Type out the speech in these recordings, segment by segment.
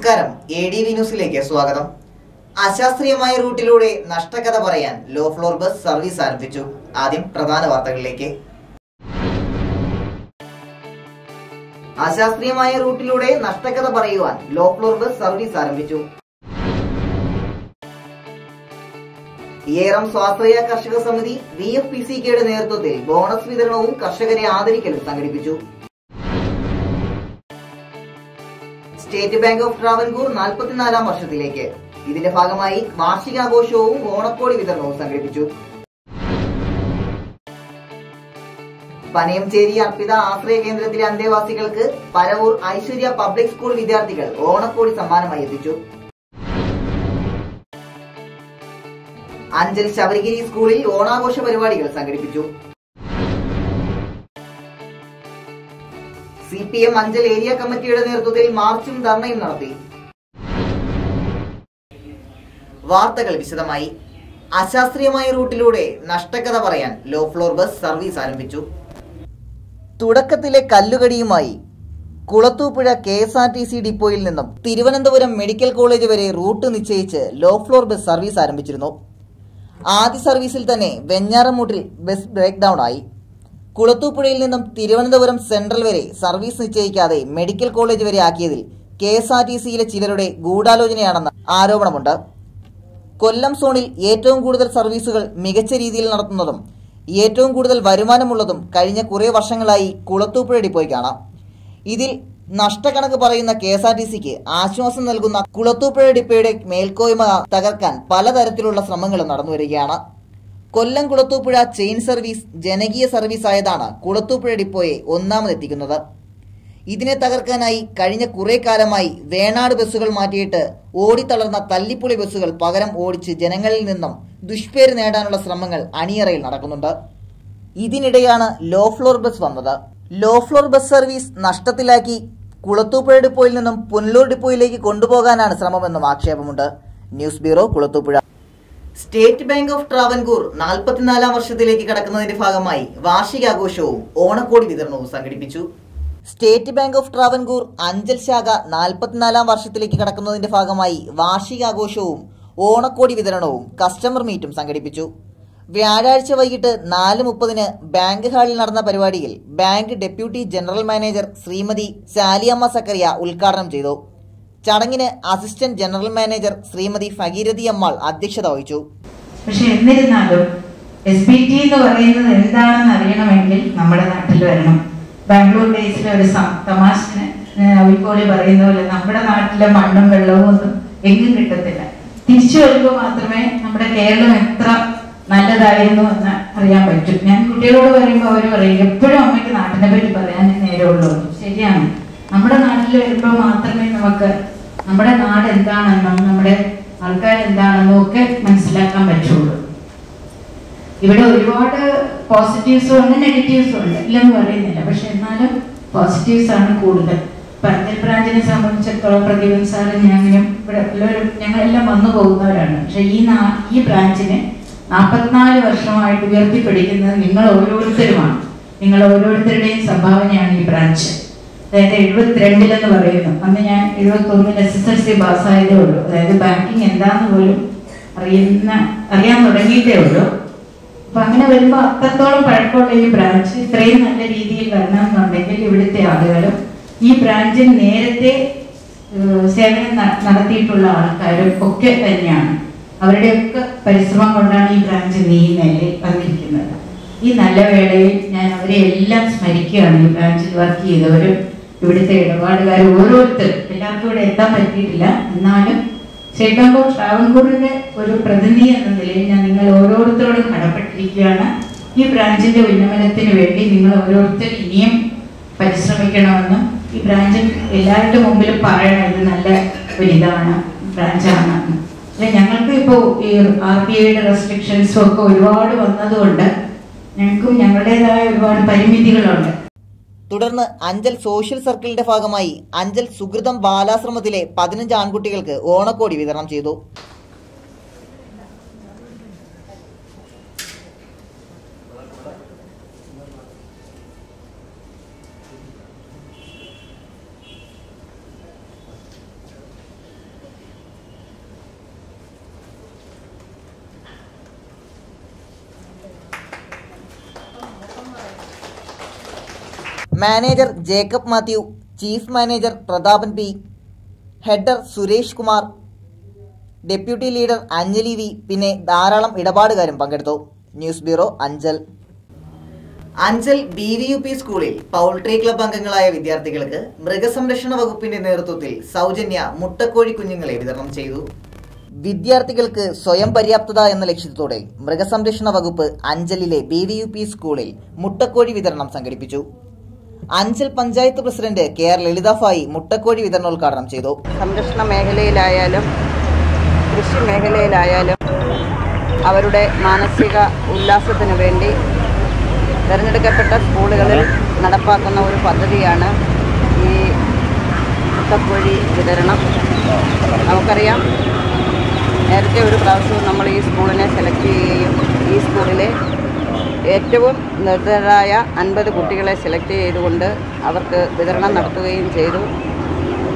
നമസ്കാരം, ADV ന്യൂസിലേക്ക് സ്വാഗതം. അശാസ്ത്രീയമായ റൂട്ടിലൂടെ നഷ്ടകഥ പറയാൻ ലോ ഫ്ലോർ ബസ് സർവീസ് ആരംഭിച്ചു. ആദ്യം പ്രധാന വാർത്തകളിലേക്ക്. അശാസ്ത്രീയമായ റൂട്ടിലൂടെ നഷ്ടകഥ പറയുവാൻ ലോ ഫ്ലോർ ബസ് സർവീസ് ആരംഭിച്ചു. ഏറം സ്വാശ്രയ കർഷക സമിതി VFPCKയുടെ നേതൃത്വത്തിൽ ബോണസ് വിതരണവും കർഷകരെ ആദരിക്കലും സംഘടിപ്പിച്ചു. സ്റ്റേറ്റ് ബാങ്ക് ഓഫ് ട്രാവൻകൂർ 44-ാം വർഷത്തിലേക്ക്. ഇതിന്റെ ഭാഗമായി വാർഷികാഘോഷവും ഓണക്കോടി വിതരണവും സംഘടിപ്പിച്ചു. പനയംചേരി അർപ്പിത ആശ്രയ കേന്ദ്രത്തിലെ അന്തേവാസികൾക്ക് പരവൂർ ഐശ്വര്യ പബ്ലിക് സ്കൂൾ വിദ്യാർത്ഥികൾ ഓണക്കോടി സമ്മാനമായി എത്തിച്ചു. അഞ്ചൽ ശബരിഗിരി സ്കൂളിൽ ഓണാഘോഷ പരിപാടികൾ സംഘടിപ്പിച്ചു. CPM അഞ്ചൽ ഏരിയ കമ്മിറ്റിയുടെ നേതൃത്വത്തിൽ മാർച്ചും ധർണയും നടത്തി. വാർത്തകൾ വിശദമായി. അശാസ്ത്രീയമായ റൂട്ടിലൂടെ നഷ്ടകഥ പറയാൻ ലോ ഫ്ലോർ ബസ് സർവീസ് ആരംഭിച്ചു. തുടക്കത്തിലെ കല്ലുകടിയുമായി കുളത്തൂപ്പുഴ KSRTC ഡിപ്പോയിൽ നിന്നും തിരുവനന്തപുരം മെഡിക്കൽ കോളേജ് വരെ റൂട്ട് നിശ്ചയിച്ച് ലോ ഫ്ലോർ ബസ് സർവീസ് ആരംഭിച്ചിരുന്നു. ആദ്യ സർവീസിൽ തന്നെ വെഞ്ഞാറമൂട്ടിൽ ബസ് ബ്രേക്ക് ഡൌൺ ആയി. കുളത്തൂപ്പുഴയിൽ നിന്നും തിരുവനന്തപുരം സെൻട്രൽ വരെ സർവീസ് നിശ്ചയിക്കാതെ മെഡിക്കൽ കോളേജ് വരെ ആക്കിയതിൽ KSRTCയിലെ ചിലരുടെ ഗൂഢാലോചനയാണെന്ന് ആരോപണമുണ്ട്. കൊല്ലം സോണിൽ ഏറ്റവും കൂടുതൽ സർവീസുകൾ മികച്ച രീതിയിൽ നടത്തുന്നതും ഏറ്റവും കൂടുതൽ വരുമാനമുള്ളതും കഴിഞ്ഞ കുറേ വർഷങ്ങളായി കുളത്തൂപ്പുഴ ഡിപ്പോയ്ക്കാണ്. ഇതിൽ നഷ്ടക്കണക്ക് പറയുന്ന KSRTCക്ക് ആശ്വാസം നൽകുന്ന കുളത്തൂപ്പുഴ ഡിപ്പോയുടെ മേൽക്കോയ്മ തകർക്കാൻ പലതരത്തിലുള്ള ശ്രമങ്ങളും നടന്നുവരികയാണ്. കൊല്ലം കുളത്തൂപ്പുഴ ചെയിൻ സർവീസ് ജനകീയ സർവീസ് ആയതാണ് കുളത്തൂപ്പുഴ ഡിപ്പോയെ ഒന്നാമതെത്തിക്കുന്നത്. ഇതിനെ തകർക്കാനായി കഴിഞ്ഞ കുറെ കാലമായി വേണാട് ബസ്സുകൾ മാറ്റിയിട്ട് ഓടിത്തളർന്ന തല്ലിപ്പൊളി ബസ്സുകൾ പകരം ഓടിച്ച് ജനങ്ങളിൽ നിന്നും ദുഷ്പേര് നേടാനുള്ള ശ്രമങ്ങൾ അണിയറയിൽ നടക്കുന്നുണ്ട്. ഇതിനിടെയാണ് ലോ ഫ്ലോർ ബസ് വന്നത്. ലോ ഫ്ലോർ ബസ് സർവീസ് നഷ്ടത്തിലാക്കി കുളത്തൂപ്പുഴ ഡിപ്പോയിൽ നിന്നും പുനലൂർ ഡിപ്പോയിലേക്ക് കൊണ്ടുപോകാനാണ് ശ്രമമെന്നും ആക്ഷേപമുണ്ട്. News bureau, Kulathupuzha. State Bank of Travancore 44-ാം വർഷത്തിലേക്ക് കടക്കുന്നതിന്റെ ഭാഗമായി വാർഷികാഘോഷവും ഓണക്കോടി വിതരണവും സംഘടിപ്പിച്ചു. State Bank of Travancore Anchal ശാഖ 44-ാം വർഷത്തിലേക്ക് കടക്കുന്നതിന്റെ ഭാഗമായി വാർഷികാഘോഷവും ഓണക്കോടി വിതരണവും കസ്റ്റമർ മീറ്റും സംഘടിപ്പിച്ചു. വ്യാഴാഴ്ച വൈകിട്ട് 4:30 ബാങ്ക് ഹാളിൽ നടന്ന പരിപാടിയിൽ bank deputy general manager Shrimati Saliyamma Zacharia ഉദ്ഘാടനം ചെയ്തു. ചടങ്ങിന് assistant general manager Shrimati Bhageerathi Ammal അധ്യക്ഷത വഹിച്ചു. പക്ഷെ എന്നിരുന്നാലും SBT എന്ന് പറയുന്നത് എന്താണെന്ന് അറിയണമെങ്കിൽ നമ്മുടെ നാട്ടിൽ വരണം. ബാംഗ്ലൂർ ഡേയ്സിലെ ഒരു തമാശന് അവിക്കോളി പറയുന്ന പോലെ നമ്മുടെ നാട്ടിലെ മണ്ണും വെള്ളവും ഒന്നും എങ്ങും കിട്ടത്തില്ല. തിരിച്ചു വരുമ്പോൾ മാത്രമേ നമ്മുടെ കേരളം എത്ര നല്ലതായിരുന്നു എന്ന് അറിയാൻ പറ്റും. ഞാൻ കുട്ടികളോട് പറയുമ്പോൾ അവർ പറയും എപ്പോഴും അമ്മയ്ക്ക് നാട്ടിനെ പറ്റി പറയാൻ നേരമുള്ളൂ. ശരിയാണ്, നമ്മുടെ നാട്ടിൽ വരുമ്പോൾ മാത്രമേ നമുക്ക് നമ്മുടെ നാട് എന്താണെന്നും നമ്മുടെ ആൾക്കാർ എന്താണെന്നും ഒക്കെ മനസ്സിലാക്കാൻ പറ്റുള്ളൂ. ഇവിടെ ഒരുപാട് പോസിറ്റീവ്സും ഉണ്ട്, നെഗറ്റീവ്സും ഉണ്ട്, ഇല്ലെന്ന് പറയുന്നില്ല. പക്ഷെ എന്നാലും പോസിറ്റീവ്സ് ആണ് കൂടുതൽ. അഞ്ചൽ ബ്രാഞ്ചിനെ സംബന്ധിച്ചിടത്തോളം പ്രദീപൻ സാറും ഞാനും ഇവിടെ എല്ലാവരും ഞങ്ങളെല്ലാം വന്നു പോകുന്നവരാണ്. പക്ഷെ ഈ ബ്രാഞ്ചിനെ 44 വർഷമായിട്ട് ഉയർത്തിപ്പിടിക്കുന്നത് നിങ്ങൾ ഓരോരുത്തരുമാണ്. നിങ്ങൾ ഓരോരുത്തരുടെയും സംഭാവനയാണ് ഈ ബ്രാഞ്ച്. അതായത് 72 പറയുന്നു. അന്ന് ഞാൻ 71 SSLC പാസ്സായതേ ഉള്ളൂ. അതായത് ബാങ്കിങ് എന്താന്ന് പോലും അറിയാൻ തുടങ്ങിയിട്ടേ ഉള്ളൂ. അപ്പൊ അങ്ങനെ വരുമ്പോൾ അത്രത്തോളം പഴക്കമുള്ള ഈ ബ്രാഞ്ച് ഇത്രയും നല്ല രീതിയിൽ വരണമെന്നുണ്ടെങ്കിൽ ഇവിടുത്തെ ആളുകളും ഈ ബ്രാഞ്ചിൽ നേരത്തെ സേവനം നടത്തിയിട്ടുള്ള ആൾക്കാരും ഒക്കെ തന്നെയാണ്. അവരുടെയൊക്കെ പരിശ്രമം കൊണ്ടാണ് ഈ ബ്രാഞ്ച് ഈ നിലയിൽ വന്നിരിക്കുന്നത്. ഈ നല്ല വേളയിൽ ഞാൻ അവരെ എല്ലാം സ്മരിക്കുകയാണ്. ഈ ബ്രാഞ്ചിൽ വർക്ക് ചെയ്തവരും ഇവിടുത്തെ ഇടപാടുകാർ ഓരോരുത്തരും. എല്ലാവർക്കും ഇവിടെ എത്താൻ പറ്റിയിട്ടില്ല. എന്നാലും സ്റ്റേറ്റ് ബാങ്ക് ഓഫ് ട്രാവൻകൂറിന്റെ ഒരു പ്രതിനിധി എന്ന നിലയിൽ ഞാൻ നിങ്ങൾ ഓരോരുത്തരോടും കടപ്പെട്ടിരിക്കുകയാണ്. ഈ ബ്രാഞ്ചിന്റെ ഉന്നമനത്തിന് വേണ്ടി നിങ്ങൾ ഓരോരുത്തരും ഇനിയും പരിശ്രമിക്കണമെന്നും ഈ ബ്രാഞ്ച് എല്ലാവരുടെ മുമ്പിലും പറയണം ഇത് നല്ല ഒരിതാണ് ബ്രാഞ്ചാണ്. ഞങ്ങൾക്ക് ഇപ്പോൾ ഈ RBIയുടെ റെസ്ട്രിക്ഷൻസും ഒക്കെ ഒരുപാട് വന്നതുകൊണ്ട് ഞങ്ങൾക്കും ഞങ്ങളുടേതായ ഒരുപാട് പരിമിതികളുണ്ട്. തുടർന്ന് അഞ്ചൽ സോഷ്യൽ സർക്കിളിന്റെ ഭാഗമായി അഞ്ചൽ സുഹൃതം ബാലാശ്രമത്തിലെ 15 ആൺകുട്ടികൾക്ക് ഓണക്കോടി വിതരണം ചെയ്തു. Manager Jacob Mathew, chief manager Prathapan P, header Suresh Kumar, deputy leader Anjali V, പിന്നെ ധാരാളം ഇടപാടുകാരും പങ്കെടുത്തു. News bureau, Anchal. Anchal BVUP സ്കൂളിൽ പൗൾട്രി ക്ലബ് അംഗങ്ങളായ വിദ്യാർത്ഥികൾക്ക് മൃഗസംരക്ഷണ വകുപ്പിന്റെ നേതൃത്വത്തിൽ സൗജന്യ മുട്ടക്കോഴി കുഞ്ഞുങ്ങളെ വിതരണം ചെയ്തു. വിദ്യാർത്ഥികൾക്ക് സ്വയം പര്യാപ്തത എന്ന ലക്ഷ്യത്തോടെ മൃഗസംരക്ഷണ വകുപ്പ് അഞ്ചലിലെ BVUP സ്കൂളിൽ മുട്ടക്കോഴി വിതരണം സംഘടിപ്പിച്ചു. അഞ്ചൽ പഞ്ചായത്ത് പ്രസിഡന്റ് KR ലളിതാഫായി മുട്ടക്കോഴി വിതരണോദ്ഘാടനം ചെയ്തു. സംരക്ഷണ മേഖലയിലായാലും കൃഷി മേഖലയിലായാലും അവരുടെ മാനസിക ഉല്ലാസത്തിനു വേണ്ടി തിരഞ്ഞെടുക്കപ്പെട്ട സ്കൂളുകളിൽ നടപ്പാക്കുന്ന ഒരു പദ്ധതിയാണ് ഈ മുട്ടക്കോഴി വിതരണം. നമുക്കറിയാം, നേരത്തെ ഒരു പ്രാവശ്യം നമ്മൾ ഈ സ്കൂളിനെ സെലക്ട് ചെയ്യുകയും ഈ സ്കൂളിലെ ഏറ്റവും നിർധനരായ 50 കുട്ടികളെ സെലക്ട് ചെയ്തുകൊണ്ട് അവർക്ക് വിതരണം നടത്തുകയും ചെയ്തു.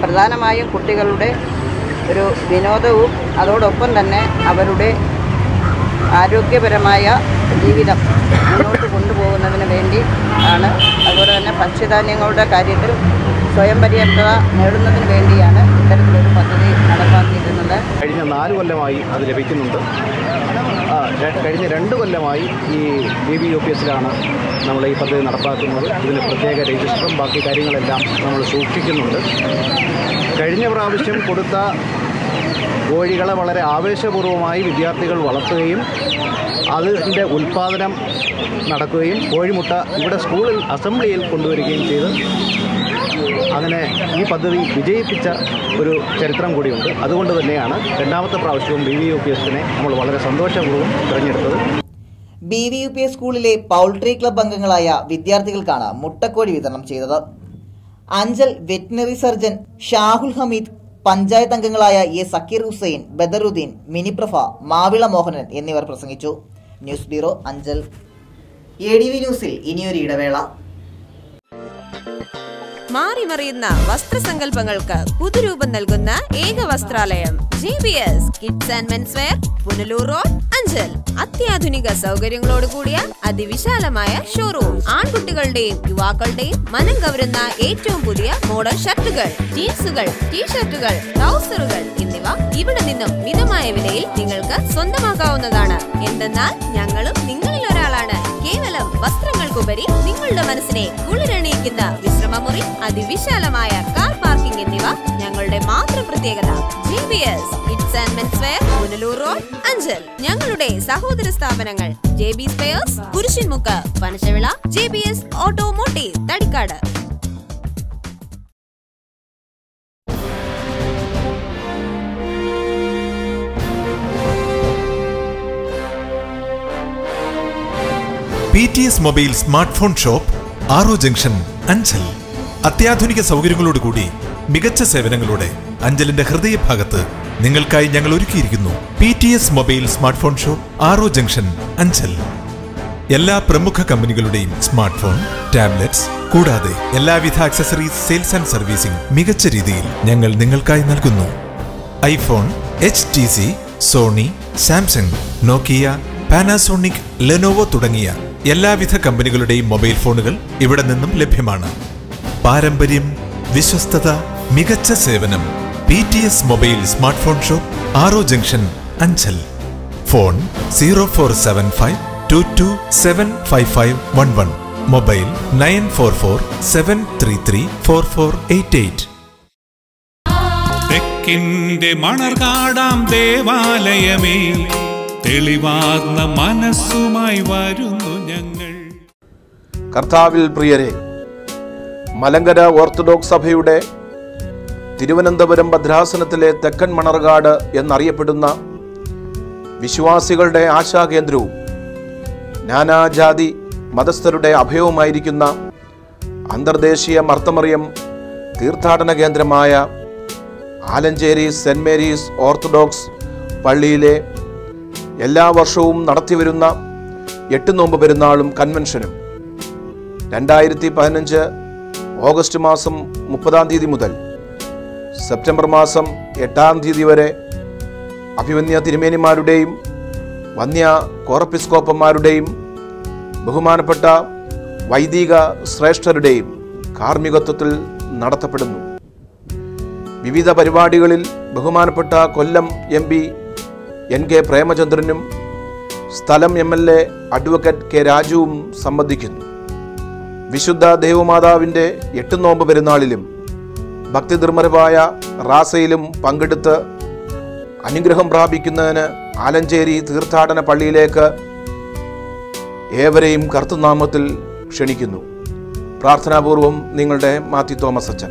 പ്രധാനമായും കുട്ടികളുടെ ഒരു വിനോദവും അതോടൊപ്പം തന്നെ അവരുടെ ആരോഗ്യപരമായ ജീവിതം മുന്നോട്ട് കൊണ്ടുപോകുന്നതിന് വേണ്ടി ആണ്. അതുപോലെ തന്നെ ഭക്ഷ്യധാന്യങ്ങളുടെ കാര്യത്തിൽ സ്വയം പര്യാപ്തത നേടുന്നതിന് വേണ്ടിയാണ് ഇത്തരത്തിലൊരു പദ്ധതി നടപ്പാക്കിയിരുന്നത്. കഴിഞ്ഞ 4 കൊല്ലമായി അത് ലഭിക്കുന്നുണ്ട്. കഴിഞ്ഞ 2 കൊല്ലമായി ഈ BVUPSലാണ് നമ്മൾ ഈ പദ്ധതി നടപ്പാക്കുന്നത്. ഇതിന് പ്രത്യേക രജിസ്റ്ററും ബാക്കി കാര്യങ്ങളെല്ലാം നമ്മൾ സൂക്ഷിക്കുന്നുണ്ട്. കഴിഞ്ഞ പ്രാവശ്യം കൊടുത്ത കോഴികളെ വളരെ ആവേശപൂർവ്വമായി വിദ്യാർത്ഥികൾ വളർത്തുകയും അതിൻ്റെ ഉൽപ്പാദനം നടക്കുകയും കോഴിമുട്ട ഇവിടെ സ്കൂളിൽ അസംബ്ലിയിൽ കൊണ്ടുവരികയും ചെയ്ത് അങ്ങനെ ഈ പദ്ധതി വിജയിപ്പിച്ച ഒരു ചരിത്രം കൂടിയുണ്ട്. അതുകൊണ്ട് തന്നെയാണ് 2ാമത്തെ പ്രാവശ്യവും BVUPSനെ നമ്മൾ വളരെ സന്തോഷപൂർവ്വം തിരഞ്ഞെടുത്തത്. BVUP സ്കൂളിലെ പൗൾട്രി ക്ലബ് അംഗങ്ങളായ വിദ്യാർത്ഥികൾക്കാണ് മുട്ടക്കോഴി വിതരണം ചെയ്തത്. അഞ്ചൽ വെറ്റിനറി സർജൻ ഷാഹുൽ ഹമീദ്, പഞ്ചായത്ത് അംഗങ്ങളായ A. സക്കീർ ഹുസൈൻ, ബദറുദ്ദീൻ, മിനിപ്രഭ, മാവിള മോഹനൻ എന്നിവർ പ്രസംഗിച്ചു. News bureau, Anchal. ADV ന്യൂസിൽ ഇനിയൊരു ഇടവേള. മാറിമറിയുന്ന വസ്ത്രസങ്കല്പങ്ങൾക്ക് പുതുരൂപം നൽകുന്ന ഏക വസ്ത്രാലയം JBS kids and men's wear, Punalur road, Anchal. അത്യാധുനിക സൗകര്യങ്ങളോട് കൂടിയ അതിവിശാലമായ ഷോറൂം. ആൺകുട്ടികളുടെയും യുവാക്കളുടെയും മനം കവരുന്ന ഏറ്റവും പുതിയ മോഡൽ ഷർട്ടുകൾ, ജീൻസുകൾ, ടീഷർട്ടുകൾ, ട്രൗസറുകൾ എന്നിവ ഇവിടെ നിന്നും മിതമായ വിലയിൽ നിങ്ങൾക്ക് സ്വന്തമാക്കാവുന്നതാണ്. എന്തെന്നാൽ ഞങ്ങളും നിങ്ങളിൽ ഒരാളാണ്. കേവലം വസ്ത്രങ്ങൾക്കുപരി നിങ്ങളുടെ മനസ്സിനെ കുളിരണിയിക്കുന്ന വിശ്രമമുറി, അതിവിശാലമായ കാർ പാർക്കിംഗ് എന്നിവ ഞങ്ങളുടെ മാത്രം പ്രത്യേകത. JBS kids and men's wear, Punalur road, Anchal. ഞങ്ങളുടെ സഹോദര സ്ഥാപനങ്ങൾ JB spares, Kurisinmukku, Panashavila, JBS automotive, Thadikkad. PTS mobile smart phone shop, ആറോ ജംഗ്ഷൻ, അഞ്ചൽ. അത്യാധുനിക സൗകര്യങ്ങളോടുകൂടി മികച്ച സേവനങ്ങളോടെ അഞ്ചലിന്റെ ഹൃദയഭാഗത്ത് നിങ്ങൾക്കായി ഞങ്ങൾ ഒരുക്കിയിരിക്കുന്നു PTS mobile smart phone shop, ആറോ ജംഗ്ഷൻ, അഞ്ചൽ. എല്ലാ പ്രമുഖ കമ്പനികളുടെയും സ്മാർട്ട് ഫോൺ, ടാബ്ലറ്റ്സ് കൂടാതെ എല്ലാവിധ ആക്സസറീസ് സെയിൽസ് ആൻഡ് സർവീസിംഗ് മികച്ച രീതിയിൽ ഞങ്ങൾ നിങ്ങൾക്കായി നൽകുന്നു. ഐഫോൺ, HTC, സോണി, സാംസങ്, നോക്കിയ, പാനാസോണിക്, ലെനോവോ തുടങ്ങിയ എല്ലാവിധ കമ്പനികളുടെയും മൊബൈൽ ഫോണുകൾ ഇവിടെ നിന്നും ലഭ്യമാണ്. പാരമ്പര്യം, വിശ്വസ്തത, മികച്ച സേവനം. PTS mobile smart phone shop, ആറോ ജംഗ്ഷൻ, അഞ്ചൽ. ഫോൺ 047522755511. മൊബൈൽ 9447334488. തെക്കിന്റെ മണർകാടാം ദേവാലയമേ, തെളിവാർന്ന മനസ്സുമായി വരുന്നു ഞങ്ങൾ. കർത്താവിൽ പ്രിയരെ, മലങ്കര ഓർത്തഡോക്സ് സഭയുടെ തിരുവനന്തപുരം ഭദ്രാസനത്തിലെ തെക്കൻ മണർകാട് എന്നറിയപ്പെടുന്ന വിശ്വാസികളുടെ ആശാകേന്ദ്രവും നാനാജാതി മതസ്ഥരുടെ അഭയവുമായിരിക്കുന്ന അന്തർദേശീയ മർത്തമറിയം തീർത്ഥാടന കേന്ദ്രമായ ആലഞ്ചേരി സെൻറ് മേരീസ് ഓർത്തഡോക്സ് പള്ളിയിലെ എല്ലാ വർഷവും നടത്തിവരുന്ന 8 നോമ്പ് പെരുന്നാളും കൺവെൻഷനും 2015 ഓഗസ്റ്റ് മാസം 30-ാം തീയതി മുതൽ സെപ്റ്റംബർ മാസം 8-ാം തീയതി വരെ അഭിമന്യ തിരുമേനിമാരുടെയും വന്യ കോറപ്പിസ്കോപ്പന്മാരുടെയും ബഹുമാനപ്പെട്ട വൈദിക ശ്രേഷ്ഠരുടെയും കാർമ്മികത്വത്തിൽ നടത്തപ്പെടുന്നു. വിവിധ പരിപാടികളിൽ ബഹുമാനപ്പെട്ട കൊല്ലം MP NK പ്രേമചന്ദ്രനും സ്ഥലം MLA അഡ്വക്കേറ്റ് K രാജുവും സംബന്ധിക്കുന്നു. വിശുദ്ധ ദേവമാതാവിൻ്റെ 8 നോമ്പ് പെരുന്നാളിലും ഭക്തിനിർമ്മരമായ റാസയിലും പങ്കെടുത്ത് അനുഗ്രഹം പ്രാപിക്കുന്നതിന് ആലഞ്ചേരി തീർത്ഥാടന പള്ളിയിലേക്ക് ഏവരെയും കർത്തൃനാമത്തിൽ ക്ഷണിക്കുന്നു. പ്രാർത്ഥനാപൂർവം നിങ്ങളുടെ മാത്യു തോമസ് അച്ഛൻ.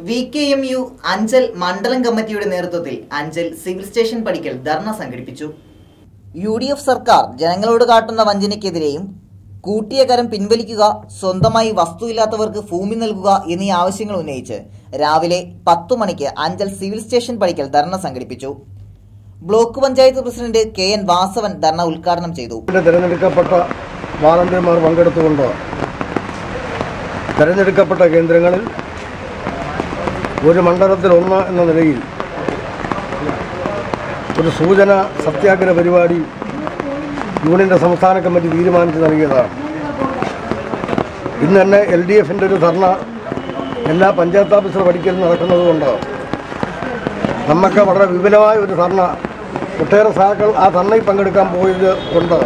VKMU അഞ്ചൽ മണ്ഡലം കമ്മിറ്റിയുടെ നേതൃത്വത്തിൽ അഞ്ചൽ സിവിൽ സ്റ്റേഷൻ പടിക്കൽ ധർണ സംഘടിപ്പിച്ചു. UDF സർക്കാർ ജനങ്ങളോട് കാട്ടുന്ന വഞ്ചനയ്ക്കെതിരെയും കൂട്ടിയ കരം പിൻവലിക്കുക, സ്വന്തമായി വസ്തുവില്ലാത്തവർക്ക് ഭൂമി നൽകുക എന്നീ ആവശ്യങ്ങൾ ഉന്നയിച്ച് രാവിലെ 10 മണിക്ക് അഞ്ചൽ സിവിൽ സ്റ്റേഷൻ പടിക്കൽ ധർണ സംഘടിപ്പിച്ചു. Block panchayat president KN Vasavan ധർണ ഉദ്ഘാടനം ചെയ്തു. തെരഞ്ഞെടുക്കപ്പെട്ട വാളണ്ടിയർമാർ പങ്കെടുത്തുകൊണ്ട് തെരഞ്ഞെടുക്കപ്പെട്ട കേന്ദ്രങ്ങളിൽ ഒരു മണ്ഡലത്തിൽ 1 എന്ന നിലയിൽ ഒരു സൂചന സത്യാഗ്രഹ പരിപാടി യൂണിയൻ്റെ സംസ്ഥാന കമ്മിറ്റി തീരുമാനിച്ച് നൽകിയതാണ്. ഇന്ന് തന്നെ LDFൻ്റെ ഒരു ധർണ എല്ലാ പഞ്ചായത്ത് ഓഫീസർ പഠിക്കലും നടക്കുന്നതുകൊണ്ട് നമുക്ക് വളരെ വിപുലമായ ഒരു ധർണ, ഒട്ടേറെ സഹാക്കൾ ആ ധർണയിൽ പങ്കെടുക്കാൻ പോയത് കൊണ്ട്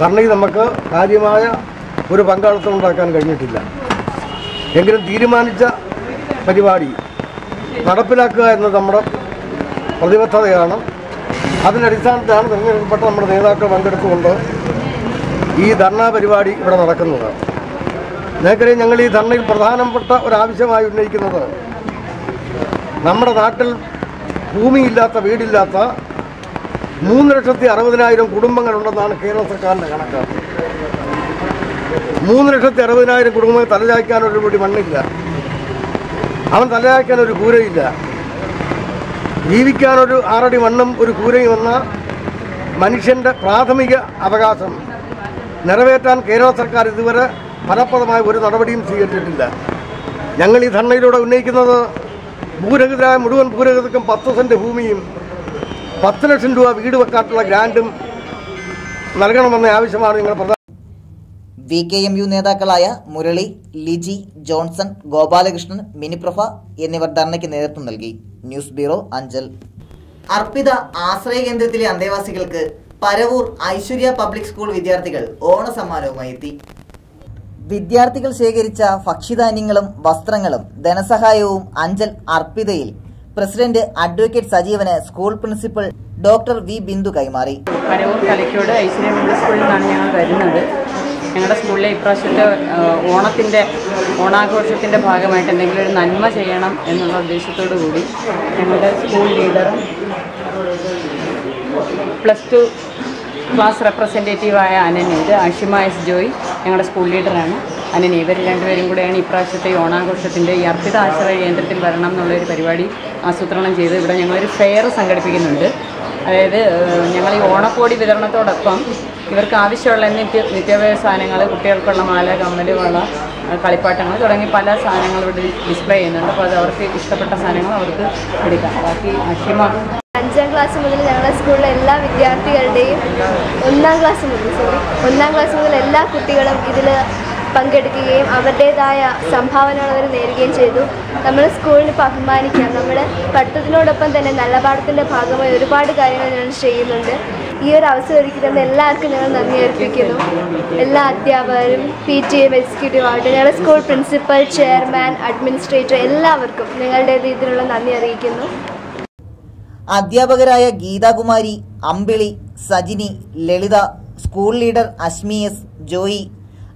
ധർണയിൽ നമുക്ക് കാര്യമായ ഒരു പങ്കാളിത്തം ഉണ്ടാക്കാൻ കഴിഞ്ഞിട്ടില്ല. എങ്കിലും തീരുമാനിച്ച പരിപാടി നടപ്പിലാക്കുക എന്നത് നമ്മുടെ പ്രതിബദ്ധതയാണ്. അതിൻ്റെ അടിസ്ഥാനത്തിലാണ് തിരഞ്ഞെടുക്കപ്പെട്ട നമ്മുടെ നേതാക്കൾ പങ്കെടുത്തുകൊണ്ട് ഈ ധർണാ പരിപാടി ഇവിടെ നടക്കുന്നത്. നേക്കറിയാം, ഞങ്ങൾ ഈ ധർണയിൽ പ്രധാനപ്പെട്ട ഒരാവശ്യമായി ഉന്നയിക്കുന്നത് നമ്മുടെ നാട്ടിൽ ഭൂമിയില്ലാത്ത, വീടില്ലാത്ത 3,60,000 കുടുംബങ്ങളുണ്ടെന്നാണ് കേരള സർക്കാരിൻ്റെ കണക്ക്. 3,60,000 കുടുംബങ്ങൾ തലചായ്ക്കാനൊരു പിടി മണ്ണില്ല, അവൻ തലചായ്ക്കാനൊരു കൂരയില്ല, ജീവിക്കാനൊരു 6 അടി മണ്ണും ഒരു കൂരയും എന്ന മനുഷ്യൻ്റെ പ്രാഥമിക അവകാശം നിറവേറ്റാൻ കേരള സർക്കാർ ഇതുവരെ ഫലപ്രദമായ ഒരു നടപടിയും സ്വീകരിച്ചിട്ടില്ല. ഞങ്ങൾ ഈ ധർണയിലൂടെ ഉന്നയിക്കുന്നത് ഭൂരഹിതരായ മുഴുവൻ ഭൂരഹിതർക്കും 10 സെൻറ്റ് ഭൂമിയും 10 ലക്ഷം രൂപ വീട് വെക്കാനുള്ള ഗ്രാൻറ്റും നൽകണമെന്ന ആവശ്യമാണ് ഞങ്ങൾ പ്രധാന. VKMU നേതാക്കളായ മുരളി, ലിജി, ജോൺസൺ, ഗോപാലകൃഷ്ണൻ, മിനിപ്രഭ എന്നിവർ ധർണയ്ക്ക് നേതൃത്വം നൽകി. News bureau, Anchal. അർപ്പിത ആശ്രയ കേന്ദ്രത്തിലെ അന്തേവാസികൾക്ക് പരവൂർ ഐശ്വര്യ പബ്ലിക് സ്കൂൾ വിദ്യാർത്ഥികൾ ഓണസമ്മാനവുമായി എത്തി. വിദ്യാർത്ഥികൾ ശേഖരിച്ച ഭക്ഷ്യധാന്യങ്ങളും വസ്ത്രങ്ങളും ധനസഹായവും അഞ്ചൽ അർപ്പിതയിൽ പ്രസിഡന്റ് അഡ്വക്കേറ്റ് സജീവന് school principal doctor V Bindu കൈമാറി. പരവൂർ കലയ്ക്കോട് ഐശ്വര്യ പബ്ലിക് സ്കൂളിൽ നിന്നാണ് ഞങ്ങൾ വരുന്നത്. ഞങ്ങളുടെ സ്കൂളിലെ ഇപ്രാവശ്യത്തെ ഓണാഘോഷത്തിൻ്റെ ഭാഗമായിട്ട് എന്തെങ്കിലും ഒരു നന്മ ചെയ്യണം എന്നുള്ള ഉദ്ദേശത്തോടു കൂടി ഞങ്ങളുടെ സ്കൂൾ ലീഡറും +2 ക്ലാസ് റെപ്രസെൻറ്റേറ്റീവായ അനന്യ, ഇത് ആഷിമ S ജോയ് ഞങ്ങളുടെ സ്കൂൾ ലീഡറാണ്. അനന്യ, ഇവർ രണ്ടുപേരും കൂടെയാണ് ഇപ്രാവശ്യത്തെ ഓണാഘോഷത്തിൻ്റെ ഈ അർപ്പിത ആശ്രയ കേന്ദ്രത്തിൽ വരണം എന്നുള്ളൊരു പരിപാടി ആസൂത്രണം ചെയ്ത് ഇവിടെ ഞങ്ങളൊരു ഫെയർ സംഘടിപ്പിക്കുന്നുണ്ട്. അതായത് ഞങ്ങൾ ഈ ഓണക്കോടി വിതരണത്തോടൊപ്പം ഇവർക്ക് ആവശ്യമുള്ള നിത്യോപയോഗ സാധനങ്ങൾ, കുട്ടികൾക്കുള്ള മാല, കമ്മല്, വള, കളിപ്പാട്ടങ്ങൾ തുടങ്ങി പല സാധനങ്ങൾ ഇവിടെ ഡിസ്പ്ലേ ചെയ്യുന്നുണ്ട്. അപ്പോൾ അത് അവർക്ക് ഇഷ്ടപ്പെട്ട സാധനങ്ങൾ അവർക്ക് എടുക്കാം. ബാക്കി അഷിമ 5ാം ക്ലാസ് മുതൽ ഞങ്ങളുടെ സ്കൂളിലെ എല്ലാ വിദ്യാർത്ഥികളുടെയും 1ാം ക്ലാസ് മുതൽ എല്ലാ കുട്ടികളും ഇതിൽ പങ്കെടുക്കുകയും അവരുടേതായ സംഭാവനകൾ അവർ നേരുകയും ചെയ്തു. നമ്മൾ സ്കൂളിൽ ഇപ്പോൾ അഭിമാനിക്കാം. നമ്മുടെ പഠിത്തത്തിനോടൊപ്പം തന്നെ നല്ല പാഠത്തിൻ്റെ ഭാഗമായി ഒരുപാട് കാര്യങ്ങൾ ഞങ്ങൾ ചെയ്യുന്നുണ്ട്. ഈ ഒരു അവസരം ഒരുക്കി തന്ന എല്ലാവർക്കും ഞങ്ങൾ നന്ദി അർപ്പിക്കുന്നു. എല്ലാ അധ്യാപകരും, PTA എക്സിക്യൂട്ടീവ് ആവട്ടെ, ഞങ്ങളുടെ സ്കൂൾ പ്രിൻസിപ്പൽ, ചെയർമാൻ, അഡ്മിനിസ്ട്രേറ്റർ എല്ലാവർക്കും ഞങ്ങളുടെ രീതിയിലുള്ള നന്ദി അറിയിക്കുന്നു. അധ്യാപകരായ Geethakumari, Ambili, Sajini, Lalitha, school leader Ashmi S, Joy,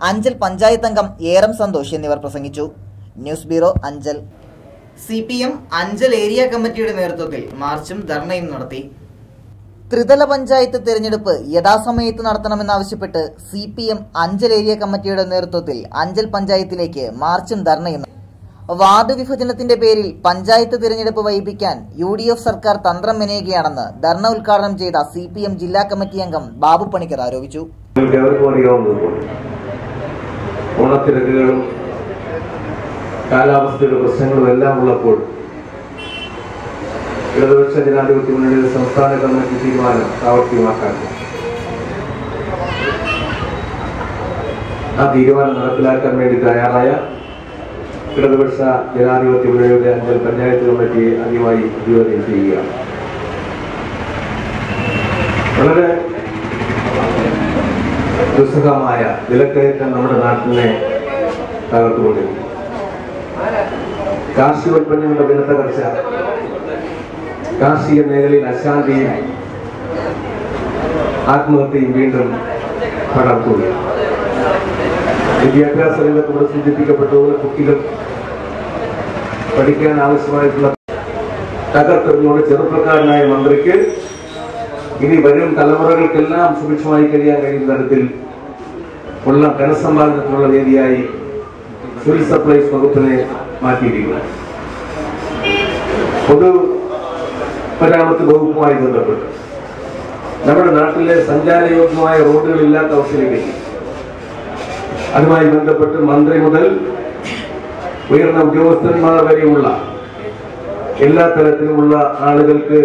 Anchal panchayat അംഗം ഏറം സന്തോഷ് എന്നിവർ പ്രസംഗിച്ചു. News bureau, Anchal. CPM Anchal area കമ്മിറ്റിയുടെ നേതൃത്വത്തിൽ മാർച്ചും ധർണയും നടത്തി. ത്രിതല പഞ്ചായത്ത് തെരഞ്ഞെടുപ്പ് യഥാസമയത്ത് നടത്തണമെന്നാവശ്യപ്പെട്ട് CPM അഞ്ചൽ ഏരിയ കമ്മിറ്റിയുടെ നേതൃത്വത്തിൽ അഞ്ചൽ പഞ്ചായത്തിലേക്ക് മാർച്ചും ധർണയും. വാർഡ് വിഭജനത്തിന്റെ പേരിൽ പഞ്ചായത്ത് തിരഞ്ഞെടുപ്പ് വൈകിപ്പിക്കാൻ UDF സർക്കാർ തന്ത്രം മെനയുകയാണെന്ന് ധർണ ഉദ്ഘാടനം ചെയ്ത CPM ജില്ലാ കമ്മിറ്റി അംഗം ബാബു പണിക്കർ ആരോപിച്ചു. ഓണത്തിരക്കുകളും കാലാവസ്ഥയുടെ പ്രശ്നങ്ങളും എല്ലാം ഉള്ളപ്പോൾ ഇടതുപക്ഷ ജനാധിപത്യ മുന്നണിയുടെ സംസ്ഥാന കമ്മിറ്റി തീരുമാനം പ്രാവർത്തികമാക്കാൻ ആ തീരുമാനം നടപ്പിലാക്കാൻ വേണ്ടി തയ്യാറായ ഇടതുപക്ഷ ജനാധിപത്യ മുന്നണിയുടെ അഞ്ചൽ പഞ്ചായത്ത് കമ്മിറ്റിയെ ആദ്യമായി അഭിവാദ്യം ചെയ്യുകയാണ്. വളരെ ദുസ്സഹമായ വിലക്കയറ്റം നമ്മുടെ നാട്ടിനെ തകർത്തുകൊണ്ടിരിക്കും. കാർഷികോൽപ്പന്നങ്ങളുടെ വിലത്തകർച്ച, കാർഷിക മേഖലയിൽ അശാന്തിയും ആത്മഹത്യയും വീണ്ടും പടർത്തുകയാണ്. വിദ്യാഭ്യാസ രംഗത്തോട് സൂചിപ്പിക്കപ്പെട്ടതുപോലെ കുട്ടികൾ പഠിക്കാൻ ആവശ്യമായിട്ടുള്ള തകർത്തെറിഞ്ഞുകൊണ്ട് ചെറുപ്പക്കാരനായ മന്ത്രിക്ക് ഇനി വരും തലമുറകൾക്കെല്ലാം സുഭിക്ഷമായി കഴിയാൻ കഴിയുന്ന തരത്തിൽ ഉള്ള ധനസമ്പാദനത്തിനുള്ള വേദിയായി സിവിൽ സപ്ലൈസ് വകുപ്പിനെ മാറ്റിയിരിക്കുന്നു. പൊതുമരാമത്ത് വകുപ്പുമായി ബന്ധപ്പെട്ട് നമ്മുടെ നാട്ടിലെ സഞ്ചാരയോഗ്യമായ റോഡുകളില്ലാത്ത അവസ്ഥയിലേക്ക് അതുമായി ബന്ധപ്പെട്ട് മന്ത്രി മുതൽ ഉയർന്ന ഉദ്യോഗസ്ഥന്മാർ വരെയുള്ള എല്ലാ തരത്തിലുമുള്ള ആളുകൾക്ക്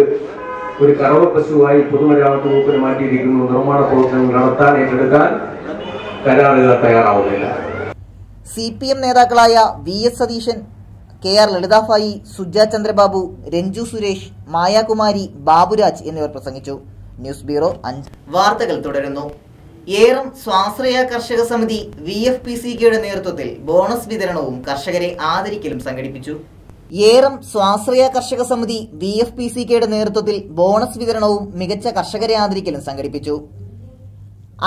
ഒരു കറവ പശുവായി പൊതുമരാമത്ത് വകുപ്പിനെ മാറ്റിയിരിക്കുന്നു. നിർമ്മാണ പ്രവർത്തനങ്ങൾ നടത്താൻ ഏറ്റെടുക്കാൻ കരാറുകാർ തയ്യാറാവുന്നില്ല. CPM നേതാക്കളായ VS സതീശൻ, KR ലളിതാഫായി, സുജ ചന്ദ്രബാബു, രഞ്ജു സുരേഷ്, മായാകുമാരി, ബാബുരാജ് എന്നിവർ പ്രസംഗിച്ചു. News bureau 5. വാർത്തകൾ തുടരുന്നു. ഏറം സ്വാശ്രയ കർഷക സമിതി VFPCKയുടെ നേതൃത്വത്തിൽ ബോണസ് വിതരണവും കർഷകരെ ആദരിക്കലും സംഘടിപ്പിച്ചു. ഏറം സ്വാശ്രയ കർഷക സമിതി VFPCKയുടെ നേതൃത്വത്തിൽ ബോണസ് വിതരണവും മികച്ച കർഷകരെ ആദരിക്കലും സംഘടിപ്പിച്ചു.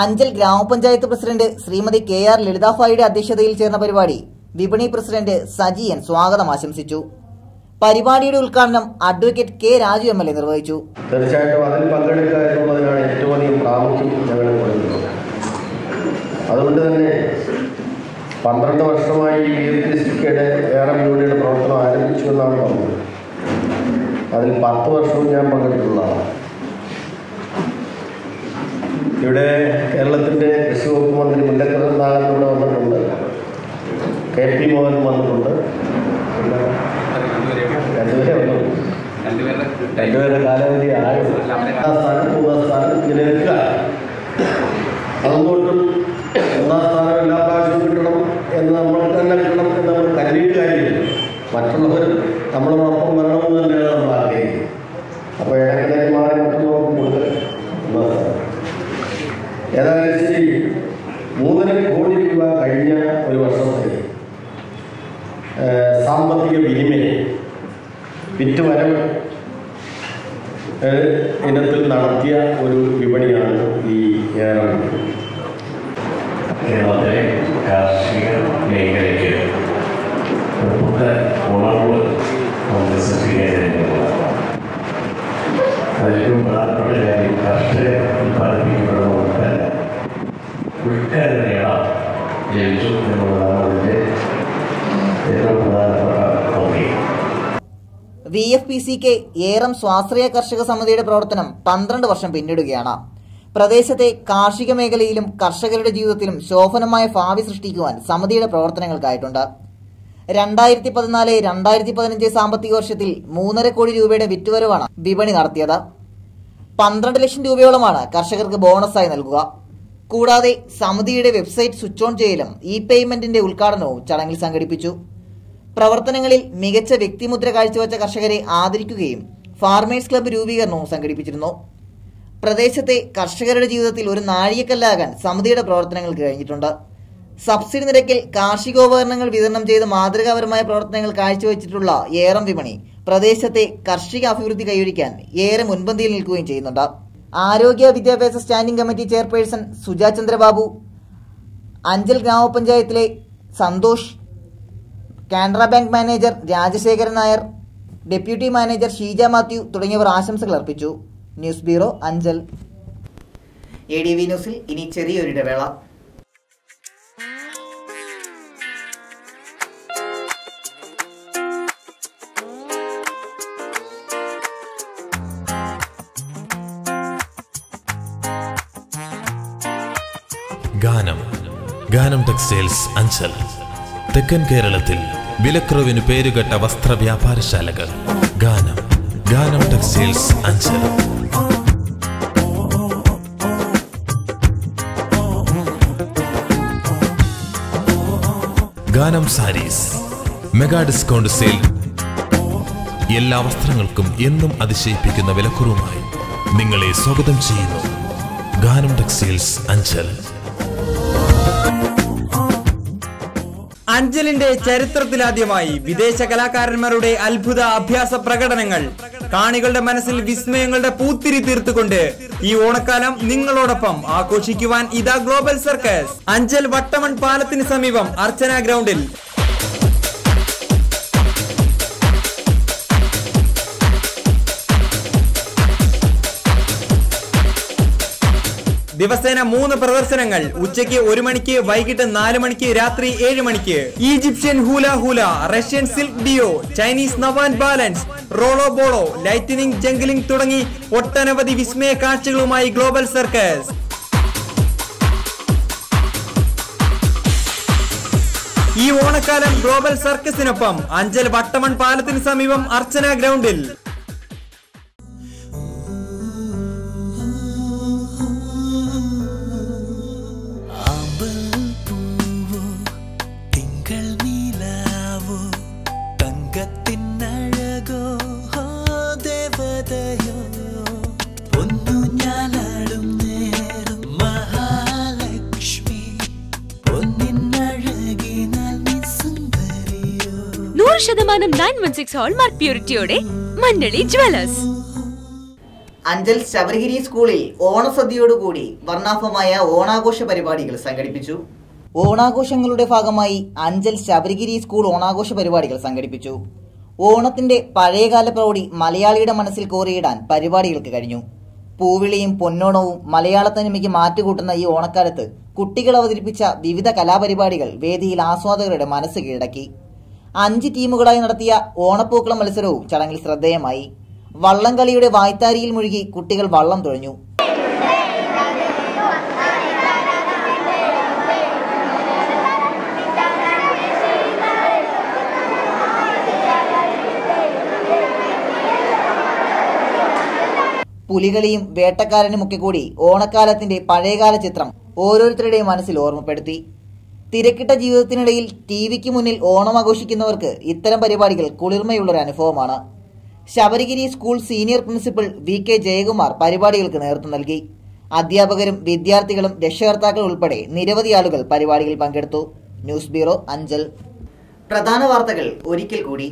അഞ്ചൽ ഗ്രാമപഞ്ചായത്ത് പ്രസിഡന്റ് ശ്രീമതി KR ലളിതാഫായിയുടെ അധ്യക്ഷതയിൽ ചേർന്ന പരിപാടി വിപണി പ്രസിഡന്റ് സജിയൻ സ്വാഗതം ആശംസിച്ചു. പരിപാടിയുടെ ഉദ്ഘാടനം അഡ്വക്കേറ്റ് K രാജു MLA നിർവഹിച്ചു. തീർച്ചയായിട്ടും അതിൽ പങ്കെടുക്കുക എന്നുള്ളതിനാണ് ഏറ്റവും അധികം പ്രാമുഖ്യം ഞങ്ങൾ കൊടുക്കുന്നത്. അതുകൊണ്ട് തന്നെ 12 വർഷമായി VFPCKയുടെ ഏറം യൂണിയന്റെ പ്രവർത്തനം ആരംഭിച്ചു എന്നാണ് പറഞ്ഞത്. അതിൽ 10 വർഷവും ഞാൻ പങ്കെടുക്കുന്നതാണ്. ഇവിടെ കേരളത്തിൻ്റെ കൃഷി വകുപ്പ് മന്ത്രി മുല്ലക്കര നാരായണൻ ഇവിടെ വന്നിട്ടുണ്ട്, KP മോഹൻ വന്നിട്ടുണ്ട്, രണ്ടുപേരുടെ കാലാവധി ആരും 3 സ്ഥാനം ഇങ്ങനെ എടുക്കുക. അതുകൊണ്ടും 1 സ്ഥാനം എല്ലാ പ്രാവശ്യവും കിട്ടണം എന്ന് നമ്മൾ തന്നെ കിട്ടണം എന്ന് നമ്മൾ കരുതിയിട്ട് കാര്യമില്ല. മറ്റുള്ളവർ നമ്മളോടൊപ്പം വരണമെന്ന് തന്നെയാണ് നമ്മൾ ആഗ്രഹിക്കുന്നത്. അപ്പോൾ ഏകദേശമായി മറ്റുള്ളവർക്കും കൊടുത്ത് ഏതായാലും ശരി 3.5 കോടി രൂപ കഴിഞ്ഞ ഒരു വർഷത്തെ സാമ്പത്തിക വിനിമയം വിറ്റുവരവ് ഇനത്തിൽ നടത്തിയ ഒരു വിപണിയാണ് ഈ ഏറം. കേരളത്തിലെ കാർഷിക മേഖലയ്ക്ക് പുതിയ ഉണർവ് സൃഷ്ടിക്കാനുള്ള അതിലും പ്രധാനപ്പെട്ട കാര്യം കർഷകരെ ഉത്പാദിപ്പിക്കപ്പെടുന്നവർക്കല്ല ഉൾക്കാരനെയാണ് ജനിച്ചു എന്നുള്ളതാണ് അതിൻ്റെ ഏറ്റവും പ്രധാനപ്പെട്ട തോന്നി. VFPCK ഏറം സ്വാശ്രയ കർഷക സമിതിയുടെ പ്രവർത്തനം 12 വർഷം പിന്നിടുകയാണ്. പ്രദേശത്തെ കാർഷിക മേഖലയിലും കർഷകരുടെ ജീവിതത്തിലും ശോഭനമായ ഭാവി സൃഷ്ടിക്കുവാൻ സമിതിയുടെ പ്രവർത്തനങ്ങൾക്കായിട്ടുണ്ട്. 2014-2015 സാമ്പത്തിക വർഷത്തിൽ 3.5 കോടി രൂപയുടെ വിറ്റുവരവാണ് വിപണി നടത്തിയത്. 12 ലക്ഷം രൂപയോളമാണ് കർഷകർക്ക് ബോണസായി നൽകുക. കൂടാതെ സമിതിയുടെ വെബ്സൈറ്റ് സ്വിച്ച് ഓൺ ചെയ്യലും പേയ്മെന്റിന്റെ ഉദ്ഘാടനവും ചടങ്ങിൽ സംഘടിപ്പിച്ചു. പ്രവർത്തനങ്ങളിൽ മികച്ച വ്യക്തിമുദ്ര കാഴ്ചവെച്ച കർഷകരെ ആദരിക്കുകയും ഫാർമേഴ്സ് ക്ലബ്ബ് രൂപീകരണവും സംഘടിപ്പിച്ചിരുന്നു. പ്രദേശത്തെ കർഷകരുടെ ജീവിതത്തിൽ ഒരു നാഴികക്കല്ലാകാൻ സമിതിയുടെ പ്രവർത്തനങ്ങൾക്ക് കഴിഞ്ഞിട്ടുണ്ട്. സബ്സിഡി നിരക്കിൽ കാർഷികോപകരണങ്ങൾ വിതരണം ചെയ്ത് മാതൃകാപരമായ പ്രവർത്തനങ്ങൾ കാഴ്ചവെച്ചിട്ടുള്ള ഏറം വിപണി പ്രദേശത്തെ കാർഷിക അഭിവൃദ്ധി കൈവരിക്കാൻ ഏറെ മുൻപന്തിയിൽ നിൽക്കുകയും ചെയ്യുന്നുണ്ട്. ആരോഗ്യ വിദ്യാഭ്യാസ standing committee chairperson Suja Chandrababu, Anchal ഗ്രാമപഞ്ചായത്തിലെ Santhosh, Canara bank manager Rajasekharan Nair, deputy manager Sheeja Mathew തുടങ്ങിയവർ ആശംസകൾ അർപ്പിച്ചു. News bureau Anchal. ADV ന്യൂസിൽ ഇനി ചെറിയൊരു ഇടവേള. ഗാനം ടെക്സ്റ്റൈൽസ് അഞ്ചൽ. തെക്കൻ കേരളത്തിൽ വിലക്കുറവിന് പേരുകെട്ട വസ്ത്ര വ്യാപാരശാലകൾ. ഗാനം ടെക്സ്റ്റൈൽസ് അഞ്ചൽ. ഗാനം സാരീസ് മെഗാ ഡിസ്കൗണ്ട് സെയിൽ. എല്ലാ വസ്ത്രങ്ങൾക്കും എന്നും അതിശയിപ്പിക്കുന്ന വിലക്കുറവുമായി നിങ്ങളെ സ്വാഗതം ചെയ്യുന്നു ഗാനം ടെക്സ്റ്റൈൽസ് അഞ്ചൽ. അഞ്ചലിന്റെ ചരിത്രത്തിലാദ്യമായി വിദേശ കലാകാരന്മാരുടെ അത്ഭുത അഭ്യാസ പ്രകടനങ്ങൾ കാണികളുടെ മനസ്സിൽ വിസ്മയങ്ങളുടെ പൂത്തിരി തീർത്തുകൊണ്ട് ഈ ഓണക്കാലം നിങ്ങളോടൊപ്പം ആഘോഷിക്കുവാൻ ഇതാ ഗ്ലോബൽ സർക്കസ് അഞ്ചൽ വട്ടമൺ പാലത്തിന് സമീപം അർച്ചന ഗ്രൗണ്ടിൽ. ദിവസേന 3 പ്രദർശനങ്ങൾ. ഉച്ചയ്ക്ക് 1 മണിക്ക്, വൈകിട്ട് 4 മണിക്ക്, രാത്രി 7 മണിക്ക്. Egyptian hula hula, Russian silk duo, Chinese നവാൻ ബാലൻസ്, റോളോ ബോളോ, ലൈറ്റനിങ് ജംഗ്ലിംഗ് തുടങ്ങി ഒട്ടനവധി വിസ്മയ കാഴ്ചകളുമായി ഗ്ലോബൽ സർക്കസ്. ഈ ഓണക്കാലം ഗ്ലോബൽ സർക്കസിനൊപ്പം അഞ്ചൽ വട്ടമൺ പാലത്തിന് സമീപം അർച്ചന ഗ്രൗണ്ടിൽ. ശതമാനം 916 ഹോൾമാർക്ക് പ്യൂരിറ്റിയോടെ മഞ്ഞളി ജ്വല്ലേഴ്സ്. അഞ്ചൽ ശബരിഗിരി സ്കൂളിൽ ഓണസദ്യയോടുകൂടി വർണ്ണാഭമായ ഓണാഘോഷ പരിപാടികൾ സംഘടിപ്പിച്ചു. ഓണാഘോഷങ്ങളുടെ ഭാഗമായി അഞ്ചൽ ശബരിഗിരി സ്കൂൾ ഓണാഘോഷ പരിപാടികൾ സംഘടിപ്പിച്ചു. ഓണത്തിന്റെ പഴയകാല പ്രൗഢി മലയാളിയുടെ മനസ്സിൽ കോറിയിടാൻ പരിപാടികൾക്ക് കഴിഞ്ഞു. പൂവിളിയും പൊന്നോണവും മലയാള തനിമയ്ക്ക് മാറ്റുകൂട്ടുന്ന ഈ ഓണക്കാലത്ത് കുട്ടികൾ അവതരിപ്പിച്ച വിവിധ കലാപരിപാടികൾ വേദിയിൽ ആസ്വാദകരുടെ മനസ്സ് കീഴടക്കി. 5 ടീമുകളായി നടത്തിയ ഓണപ്പൂക്കളം മത്സരവും ചടങ്ങിൽ ശ്രദ്ധേയമായി. വള്ളംകളിയുടെ വായ്ത്താരിയിൽ മുഴുകി കുട്ടികൾ വള്ളം തുഴഞ്ഞു. പുലികളിയും വേട്ടക്കാരനുമൊക്കെ കൂടി ഓണക്കാലത്തിന്റെ പഴയകാല ചിത്രം ഓരോരുത്തരുടെയും മനസ്സിൽ ഓർമ്മപ്പെടുത്തി. തിരക്കിട്ട ജീവിതത്തിനിടയിൽ ടിവിക്ക് മുന്നിൽ ഓണം ആഘോഷിക്കുന്നവർക്ക് ഇത്തരം പരിപാടികൾ കുളിർമയുള്ളൊരു അനുഭവമാണ്. Sabarigiri school senior principal VK Jayakumar പരിപാടികൾക്ക് നേതൃത്വം നൽകി. അധ്യാപകരും വിദ്യാർത്ഥികളും രക്ഷകർത്താക്കളും ഉൾപ്പെടെ നിരവധി ആളുകൾ പരിപാടിയിൽ പങ്കെടുത്തു. News bureau Anchal. പ്രധാന വാർത്തകൾ ഒരിക്കൽ കൂടി.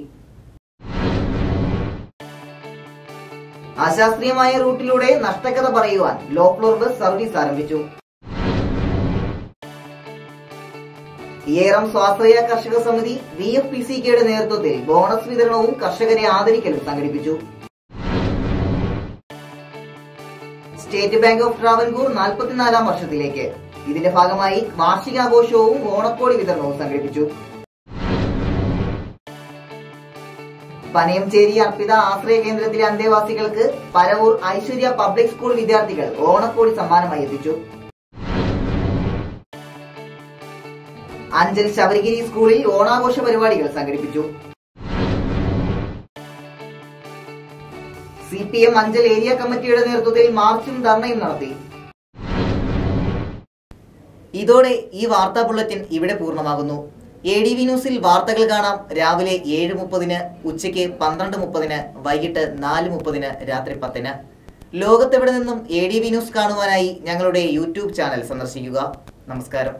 അശാസ്ത്രീയമായ റൂട്ടിലൂടെ നഷ്ടക്കഥ പറയുവാൻ ലോ ഫ്ലോർ ബസ് സർവീസ് ആരംഭിച്ചു. ഏറം സ്വാശ്രയ കർഷക സമിതി VFPCKയുടെ നേതൃത്വത്തിൽ ബോണസ് വിതരണവും കർഷകരെ ആദരിക്കലും സംഘടിപ്പിച്ചു. സ്റ്റേറ്റ് ബാങ്ക് ഓഫ് ട്രാവൻകൂർ 44ാം വർഷത്തിലേക്ക്. ഇതിന്റെ ഭാഗമായി വാർഷികാഘോഷവും ഓണക്കോടി വിതരണവും സംഘടിപ്പിച്ചു. പനയംചേരി അർപ്പിത ആശ്രയ കേന്ദ്രത്തിലെ അന്തേവാസികൾക്ക് പരവൂർ ഐശ്വര്യ പബ്ലിക് സ്കൂൾ വിദ്യാർത്ഥികൾ ഓണക്കോടി സമ്മാനമായി എത്തിച്ചു. അഞ്ചൽ ശബരിഗിരി സ്കൂളിൽ ഓണാഘോഷ പരിപാടികൾ സംഘടിപ്പിച്ചു. CPM അഞ്ചൽ ഏരിയ കമ്മിറ്റിയുടെ നേതൃത്വത്തിൽ മാർച്ചും ധർണയും നടത്തി. ഇതോടെ ഈ വാർത്താ ബുള്ളറ്റിൻ ഇവിടെ പൂർണ്ണമാകുന്നു. ADV ന്യൂസിൽ വാർത്തകൾ കാണാം രാവിലെ 7:30, ഉച്ചയ്ക്ക് 12:30, വൈകിട്ട് 4:30, രാത്രി 10. ലോകത്തെവിടെ നിന്നും ADV ന്യൂസ് കാണുവാനായി ഞങ്ങളുടെ YouTube ചാനൽ സന്ദർശിക്കുക. നമസ്കാരം.